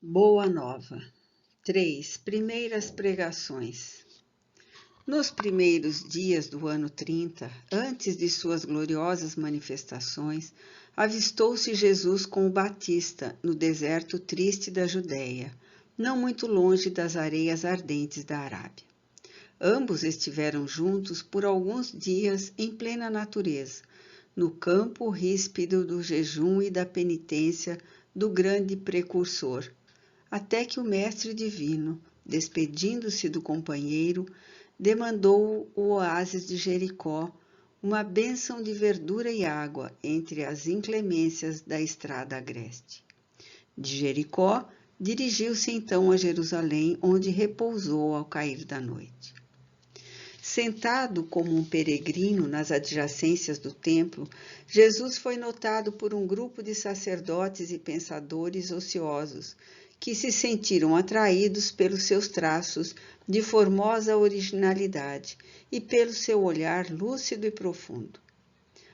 Boa Nova. 3. Primeiras pregações. Nos primeiros dias do ano 30, antes de suas gloriosas manifestações, avistou-se Jesus com o Batista no deserto triste da Judéia, não muito longe das areias ardentes da Arábia. Ambos estiveram juntos por alguns dias em plena natureza, no campo ríspido do jejum e da penitência do grande precursor, até que o Mestre Divino, despedindo-se do companheiro, demandou o oásis de Jericó, uma bênção de verdura e água entre as inclemências da estrada agreste. De Jericó, dirigiu-se então a Jerusalém, onde repousou ao cair da noite. Sentado como um peregrino nas adjacências do templo, Jesus foi notado por um grupo de sacerdotes e pensadores ociosos, que se sentiram atraídos pelos seus traços de formosa originalidade e pelo seu olhar lúcido e profundo.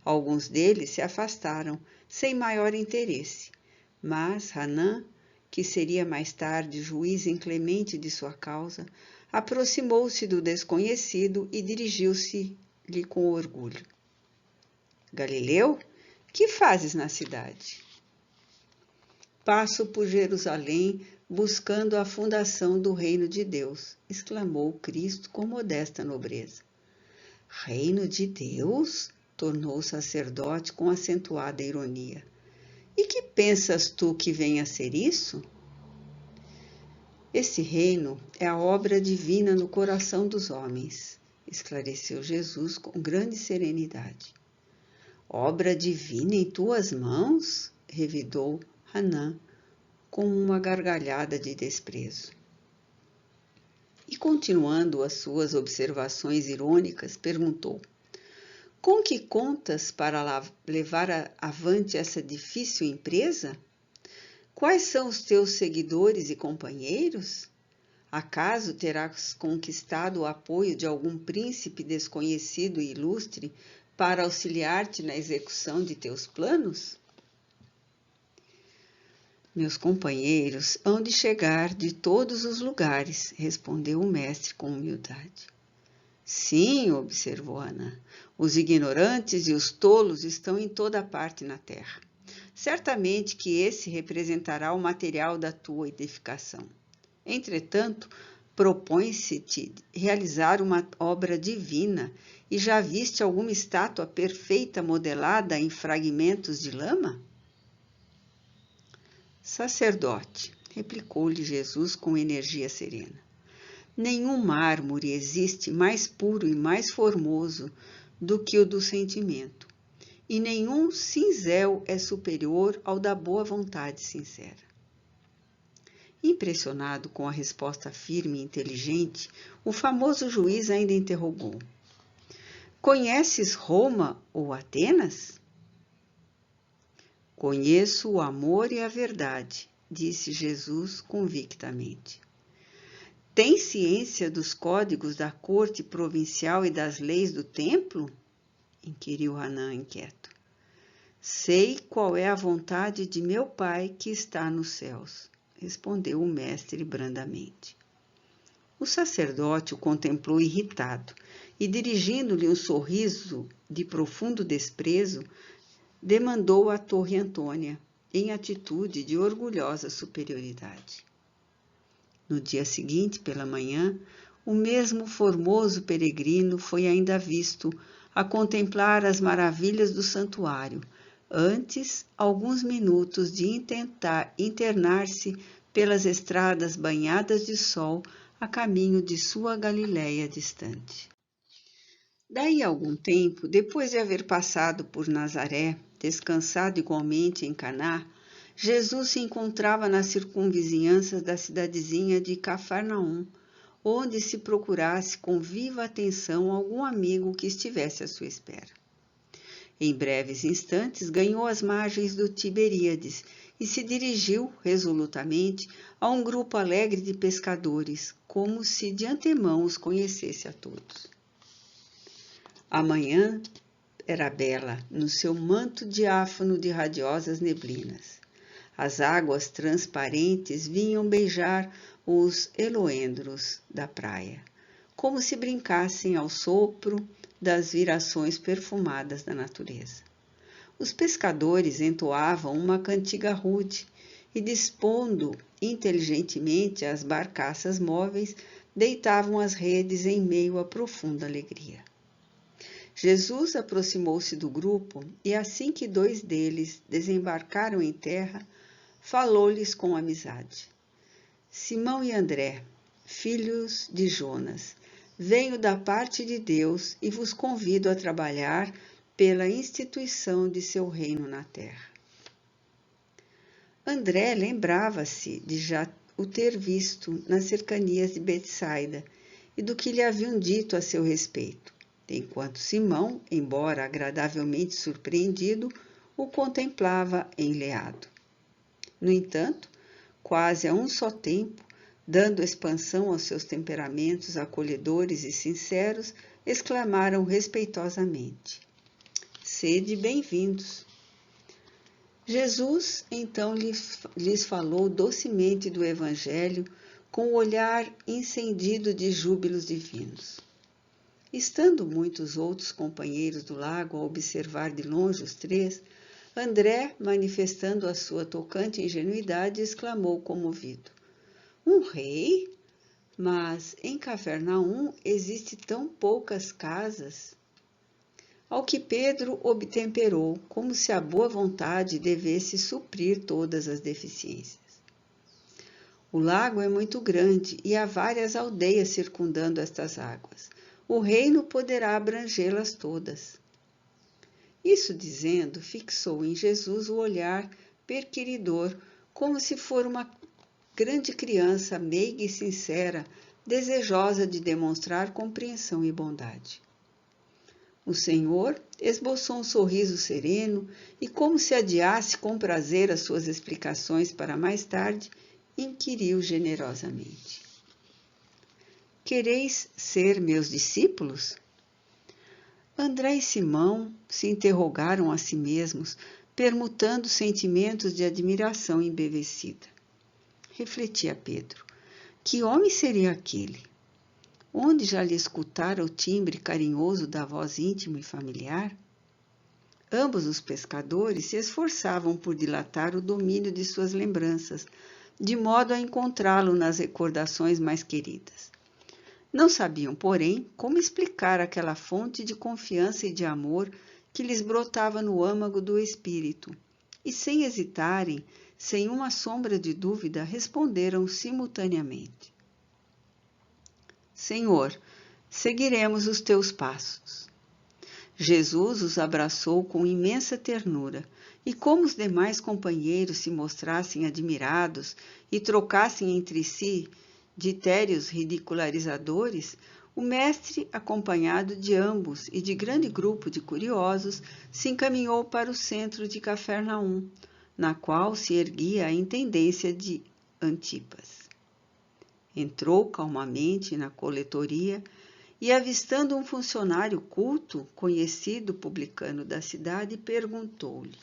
Alguns deles se afastaram, sem maior interesse, mas Hanã, que seria mais tarde juiz inclemente de sua causa, aproximou-se do desconhecido e dirigiu-se-lhe com orgulho. Galileu, que fazes na cidade? Passo por Jerusalém, buscando a fundação do reino de Deus, exclamou Cristo com modesta nobreza. Reino de Deus? Tornou o sacerdote com acentuada ironia. E que pensas tu que venha a ser isso? Esse reino é a obra divina no coração dos homens, esclareceu Jesus com grande serenidade. Obra divina em tuas mãos? Revidou Hanã com uma gargalhada de desprezo. E continuando as suas observações irônicas, perguntou: com que contas para levar avante essa difícil empresa? Quais são os teus seguidores e companheiros? Acaso terás conquistado o apoio de algum príncipe desconhecido e ilustre para auxiliar-te na execução de teus planos? Meus companheiros hão de chegar de todos os lugares, respondeu o mestre com humildade. Sim, observou Ana, os ignorantes e os tolos estão em toda parte na terra. Certamente que esse representará o material da tua edificação. Entretanto, propõe-se-te realizar uma obra divina e já viste alguma estátua perfeita modelada em fragmentos de lama? Sacerdote, replicou-lhe Jesus com energia serena, nenhum mármore existe mais puro e mais formoso do que o do sentimento, e nenhum cinzel é superior ao da boa vontade sincera. Impressionado com a resposta firme e inteligente, o famoso juiz ainda interrogou: conheces Roma ou Atenas? Conheço o amor e a verdade, disse Jesus convictamente. Tem ciência dos códigos da corte provincial e das leis do templo? Inquiriu Hanã inquieto. Sei qual é a vontade de meu Pai que está nos céus, respondeu o mestre brandamente. O sacerdote o contemplou irritado e, dirigindo-lhe um sorriso de profundo desprezo, demandou a Torre Antônia, em atitude de orgulhosa superioridade. No dia seguinte, pela manhã, o mesmo formoso peregrino foi ainda visto a contemplar as maravilhas do santuário, antes, alguns minutos de internar-se pelas estradas banhadas de sol a caminho de sua Galiléia distante. Daí a algum tempo, depois de haver passado por Nazaré, descansado igualmente em Caná, Jesus se encontrava nas circunvizinhanças da cidadezinha de Cafarnaum, onde se procurasse com viva atenção algum amigo que estivesse à sua espera. Em breves instantes ganhou as margens do Tiberíades e se dirigiu resolutamente a um grupo alegre de pescadores, como se de antemão os conhecesse a todos. A manhã era bela, no seu manto diáfano de radiosas neblinas. As águas transparentes vinham beijar os eloendros da praia, como se brincassem ao sopro das virações perfumadas da natureza. Os pescadores entoavam uma cantiga rude e, dispondo inteligentemente as barcaças móveis, deitavam as redes em meio à profunda alegria. Jesus aproximou-se do grupo e, assim que 2 deles desembarcaram em terra, falou-lhes com amizade. Simão e André, filhos de Jonas, venho da parte de Deus e vos convido a trabalhar pela instituição de seu reino na terra. André lembrava-se de já o ter visto nas cercanias de Betsaida e do que lhe haviam dito a seu respeito, enquanto Simão, embora agradavelmente surpreendido, o contemplava enleado. No entanto, quase a um só tempo, dando expansão aos seus temperamentos acolhedores e sinceros, exclamaram respeitosamente: Sede bem-vindos. Jesus então lhes falou docemente do Evangelho, com o olhar incendido de júbilos divinos. Estando muitos outros companheiros do lago a observar de longe os 3, André, manifestando a sua tocante ingenuidade, exclamou comovido: Um rei? Mas em Cafarnaum existem tão poucas casas. Ao que Pedro obtemperou, como se a boa vontade devesse suprir todas as deficiências. O lago é muito grande e há várias aldeias circundando estas águas. O reino poderá abrangê-las todas. Isso dizendo, fixou em Jesus o olhar perquiridor, como se for uma grande criança meiga e sincera, desejosa de demonstrar compreensão e bondade. O Senhor esboçou um sorriso sereno e, como se adiasse com prazer as suas explicações para mais tarde, inquiriu generosamente: Quereis ser meus discípulos? André e Simão se interrogaram a si mesmos, permutando sentimentos de admiração embevecida. Refletia Pedro: que homem seria aquele? Onde já lhe escutara o timbre carinhoso da voz íntima e familiar? Ambos os pescadores se esforçavam por dilatar o domínio de suas lembranças, de modo a encontrá-lo nas recordações mais queridas. Não sabiam, porém, como explicar aquela fonte de confiança e de amor que lhes brotava no âmago do espírito, e sem hesitarem, sem uma sombra de dúvida, responderam simultaneamente: Senhor, seguiremos os teus passos. Jesus os abraçou com imensa ternura, e como os demais companheiros se mostrassem admirados e trocassem entre si ditérios ridicularizadores, o mestre, acompanhado de ambos e de grande grupo de curiosos, se encaminhou para o centro de Cafarnaum, na qual se erguia a intendência de Antipas. Entrou calmamente na coletoria e, avistando um funcionário culto, conhecido publicano da cidade, perguntou-lhe: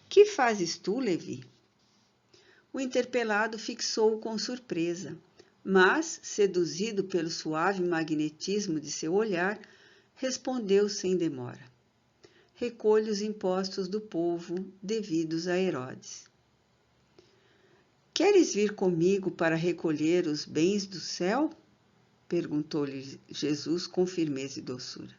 Que fazes tu, Levi? O interpelado fixou-o com surpresa, mas, seduzido pelo suave magnetismo de seu olhar, respondeu sem demora: Recolho os impostos do povo devidos a Herodes. Queres vir comigo para recolher os bens do céu? Perguntou-lhe Jesus com firmeza e doçura.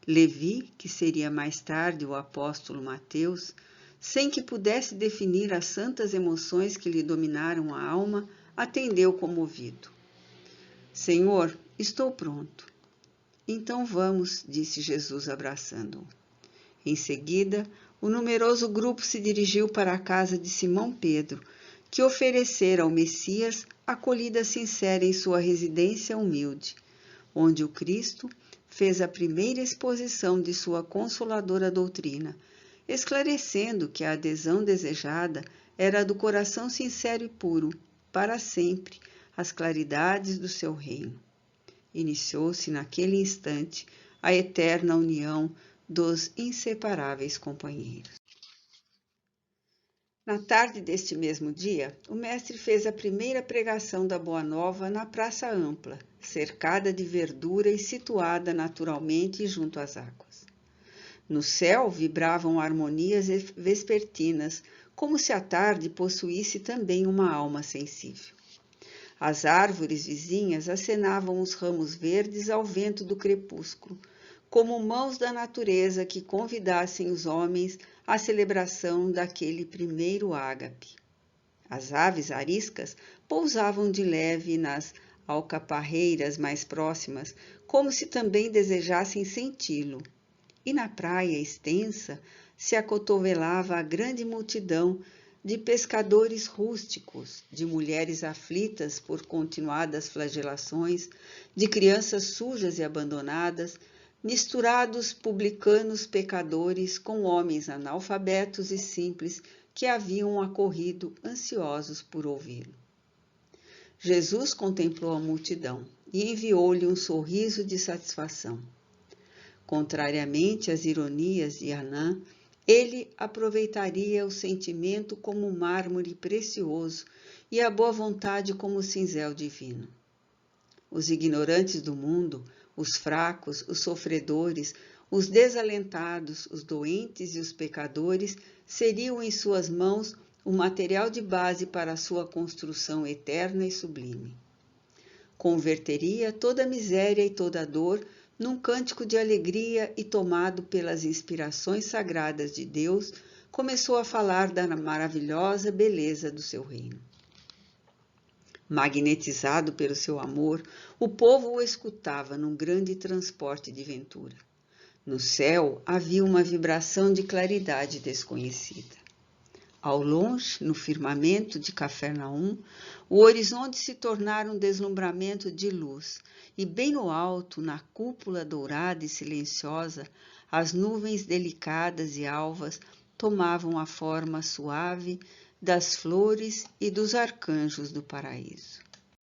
Levi, que seria mais tarde o apóstolo Mateus, sem que pudesse definir as santas emoções que lhe dominaram a alma, atendeu comovido. Senhor, estou pronto. Então vamos, disse Jesus abraçando-o. Em seguida, o numeroso grupo se dirigiu para a casa de Simão Pedro, que oferecera ao Messias acolhida sincera em sua residência humilde, onde o Cristo fez a primeira exposição de sua consoladora doutrina, esclarecendo que a adesão desejada era a do coração sincero e puro, para sempre, às claridades do seu reino. Iniciou-se naquele instante a eterna união dos inseparáveis companheiros. Na tarde deste mesmo dia, o mestre fez a primeira pregação da Boa Nova na praça ampla, cercada de verdura e situada naturalmente junto às águas. No céu vibravam harmonias vespertinas, como se a tarde possuísse também uma alma sensível. As árvores vizinhas acenavam os ramos verdes ao vento do crepúsculo, como mãos da natureza que convidassem os homens à celebração daquele primeiro ágape. As aves ariscas pousavam de leve nas alcaparreiras mais próximas, como se também desejassem senti-lo, e na praia extensa se acotovelava a grande multidão de pescadores rústicos, de mulheres aflitas por continuadas flagelações, de crianças sujas e abandonadas, misturados publicanos pecadores com homens analfabetos e simples que haviam acorrido ansiosos por ouvi-lo. Jesus contemplou a multidão e enviou-lhe um sorriso de satisfação. Contrariamente às ironias de Anã, ele aproveitaria o sentimento como mármore precioso e a boa vontade como cinzel divino. Os ignorantes do mundo, os fracos, os sofredores, os desalentados, os doentes e os pecadores seriam em suas mãos o material de base para a sua construção eterna e sublime. Converteria toda a miséria e toda a dor num cântico de alegria e, tomado pelas inspirações sagradas de Deus, começou a falar da maravilhosa beleza do seu reino. Magnetizado pelo seu amor, o povo o escutava num grande transporte de ventura. No céu havia uma vibração de claridade desconhecida. Ao longe, no firmamento de Cafarnaum, o horizonte se tornara um deslumbramento de luz, e bem no alto, na cúpula dourada e silenciosa, as nuvens delicadas e alvas tomavam a forma suave das flores e dos arcanjos do paraíso.